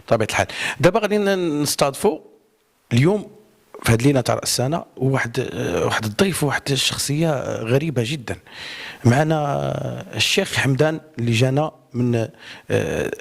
بطبيعة الحال. دابا غادي نستضيفوا اليوم في هذه الليله تاع راس السنه واحد الضيف، واحد الشخصيه غريبه جدا معنا، الشيخ حمدان اللي جانا من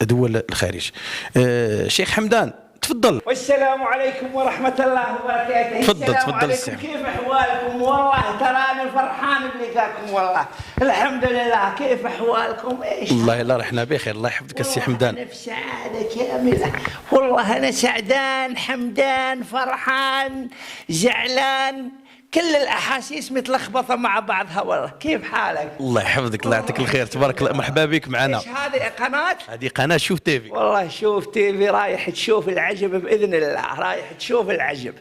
دول الخارج. الشيخ حمدان تفضل. والسلام عليكم ورحمة الله وبركاته. تفضل السلام عليكم، كيف أحوالكم؟ والله تراني فرحان بلقاكم والله. الحمد لله. كيف أحوالكم؟ إيش؟ والله لا رحنا بخير، الله يحفظك السي حمدان. أنا في سعادة كاملة والله. أنا سعدان، حمدان، فرحان، زعلان، كل الأحاسيس متلخبطة مع بعضها والله. كيف حالك؟ الله يحفظك، الله يعطيك الخير، تبارك الله. مرحبا بك معنا. ايش هذه قناة؟ هذه قناة شوف تيفي. والله شوف تيفي، رايح تشوف العجب بإذن الله، رايح تشوف العجب.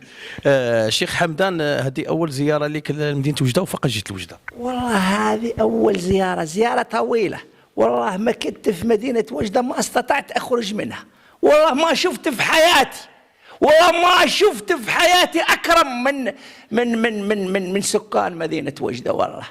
شيخ حمدان، هذه أول زيارة لك لمدينة وجدة وفقط جيت لوجدة؟ والله هذه أول زيارة طويلة والله. ما كنت في مدينة وجدة ما استطعت أخرج منها والله. ما شفت في حياتي والله، ما شفت في حياتي أكرم من سكان مدينة وجدة والله.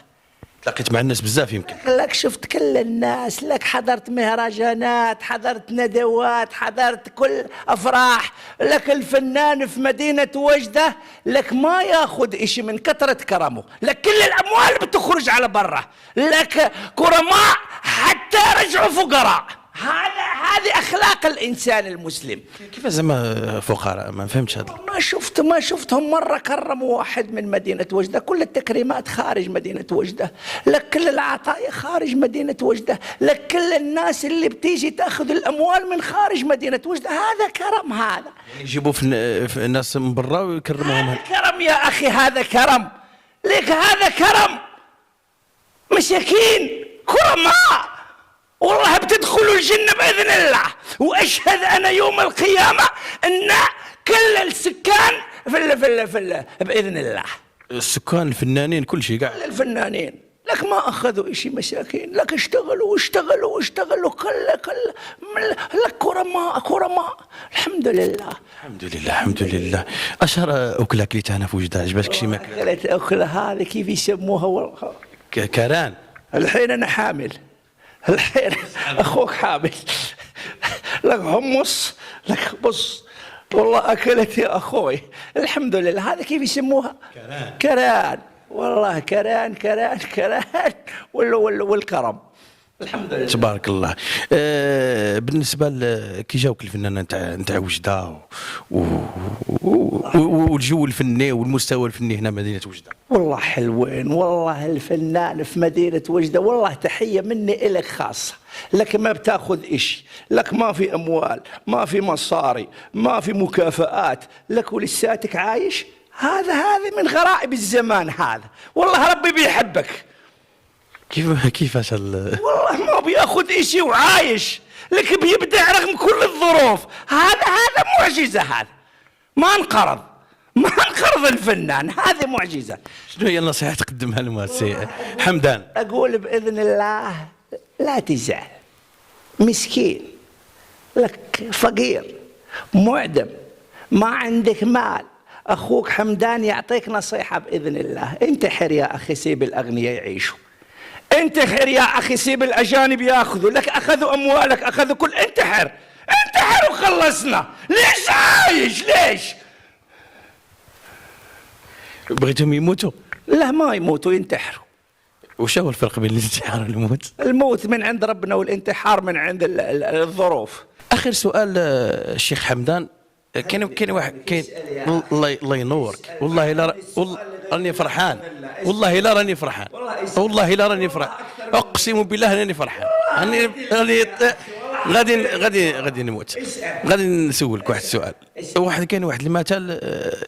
تلاقيت مع الناس بزاف يمكن. لك شفت كل الناس، لك حضرت مهرجانات، حضرت ندوات، حضرت كل أفراح. لك الفنان في مدينة وجدة لك ما ياخذ إشي من كثرة كرمه. لك كل الأموال بتخرج على برا، لك كرماء حتى رجعوا فقراء. هذه أخلاق الإنسان المسلم. كيف زعما فقراء؟ ما فهمتش هذا. ما شفتهم مرة كرموا واحد من مدينة وجدة. كل التكريمات خارج مدينة وجدة، لك كل العطايا خارج مدينة وجدة، لك كل الناس اللي بتيجي تأخذ الأموال من خارج مدينة وجدة. هذا كرم. هذا يعني يجيبوا في الناس من برا ويكرموهم. هذا كرم يا أخي، هذا كرم. لك هذا كرم. مساكين كرماء والله بتدخلوا الجنة بإذن الله. وأشهد أنا يوم القيامة أن كل السكان في بإذن الله. السكان الفنانين كل شيء قاعد. الفنانين لك ما أخذوا إشي مساكين، لك اشتغلوا كل لك كرماء. الحمد لله. أشهر أكلة كليتها أنا في وجدة عجبتك شي ماكلة؟ أكلة هذه كيف يسموها والله؟ كران. الحين أنا حامل، الحين أخوك حامل. لك حمص، لك بص والله أكلت يا أخوي. الحمد لله. هذا كيف يسموها؟ كران والله. كران والكرم. الحمد لله تبارك الله. بالنسبة كي جاوك الفنانة نتاع وجدة والجو الفني والمستوى الفني هنا مدينة وجدة؟ والله حلوين والله. الفنان في مدينة وجدة والله تحية مني إلك خاصة. لك ما بتاخذ إشي، لك ما في أموال، ما في مصاري، ما في مكافآت، لك ولساتك عايش. هذه من غرائب الزمان هذا والله. ربي بيحبك. كيفاش والله ما بياخذ إشي وعايش، لك بيبدع رغم كل الظروف. هذا معجزة. هذا ما انقرض الفنان. هذه معجزة. شنو هي النصيحة تقدمها لهم السي حمدان؟ أقول بإذن الله لا تزعل. مسكين، لك فقير معدم، ما عندك مال. أخوك حمدان يعطيك نصيحة بإذن الله. انتحر يا أخي، سيب الأغنياء يعيشوا. انتحر يا أخي، سيب الأجانب يأخذوا. لك أخذوا أموالك، أخذوا كل. انتحر وخلصنا. ليش عايش؟ ليش؟ بغيتهم يموتوا؟ لا ما يموتوا، ينتحروا. وش هو الفرق بين الانتحار والموت؟ الموت من عند ربنا والانتحار من عند الظروف. آخر سؤال الشيخ حمدان. كاين واحد الله ينورك. والله لا راني فرحان. والله لا راني فرحان. اقسم بالله راني فرحان. غادي نموت. غادي نسولك واحد السؤال. كاين واحد المثل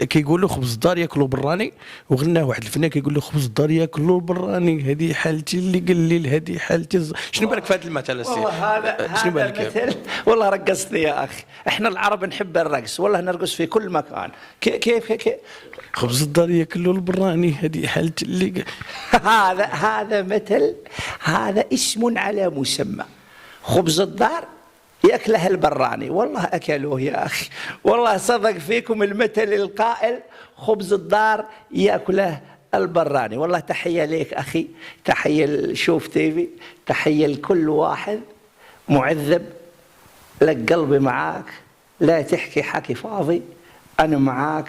كيقول له خبز الدار ياكلوا براني، وغناه واحد الفنان كيقول له خبز الدار ياكلوا براني. هذه حالتي اللي قليل، هذه حالتي. شنو بالك في هذا المثل السي؟ شنو بالك؟ والله رقصتني يا اخي. احنا العرب نحب الرقص والله، نرقص في كل مكان. كيف خبز الدار ياكلوا البراني، هذه حالتي اللي هذا مثل. هذا اسم على مسمى. خبز الدار يأكله البراني. والله أكلوه يا أخي والله. صدق فيكم المثل القائل خبز الدار يأكله البراني. والله تحية ليك أخي، تحية لشوف تيفي، تحية لكل واحد معذب. لك قلبي معاك لا تحكي حكي فاضي، أنا معاك،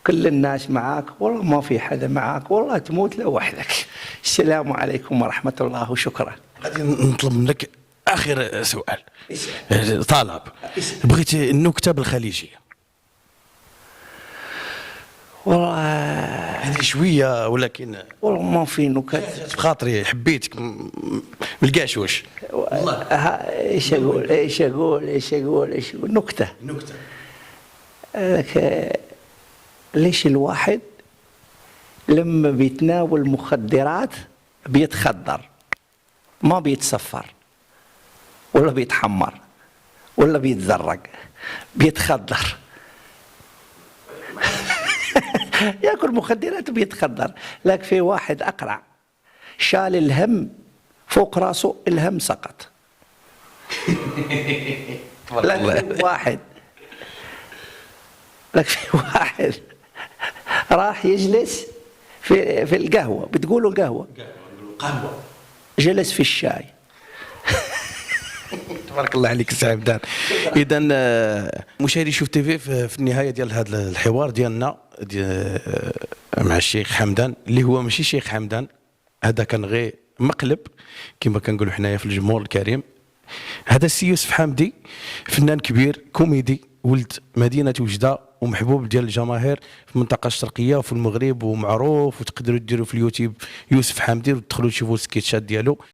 كل الناس معاك، والله ما في حدا معاك، والله تموت لوحدك. السلام عليكم ورحمة الله وشكرا. غادي نطلب منك آخر سؤال، طلب، بغيت النكتة بالخليجية. والله هذه شوية ولكن والله ما في نكت. في خاطري حبيتك ملقاش ايش اقول نكتة. لك ليش الواحد لما بيتناول مخدرات بيتخدر، ما بيتصفر ولا بيتحمر ولا بيتزرق، بيتخدر. ياكل مخدرات وبيتخدر. لك في واحد أقرع شال الهم فوق راسه، الهم سقط. لك في واحد راح يجلس في القهوة، بتقولوا القهوة، جلس في الشاي. تبارك الله عليك سي حمدان. اذا مشاهدي شوف تيفي، في النهايه ديال هذا الحوار ديالنا مع الشيخ حمدان، اللي هو ماشي شيخ حمدان، هذا كان غير مقلب كما كنقولوا حنايا في الجمهور الكريم. هذا السي يوسف حامدي فنان كبير كوميدي، ولد مدينه وجده ومحبوب ديال الجماهير في المنطقه الشرقيه وفي المغرب، ومعروف، وتقدروا ديروا في اليوتيوب يوسف حامدي وتدخلوا تشوفوا السكيتشات ديالو.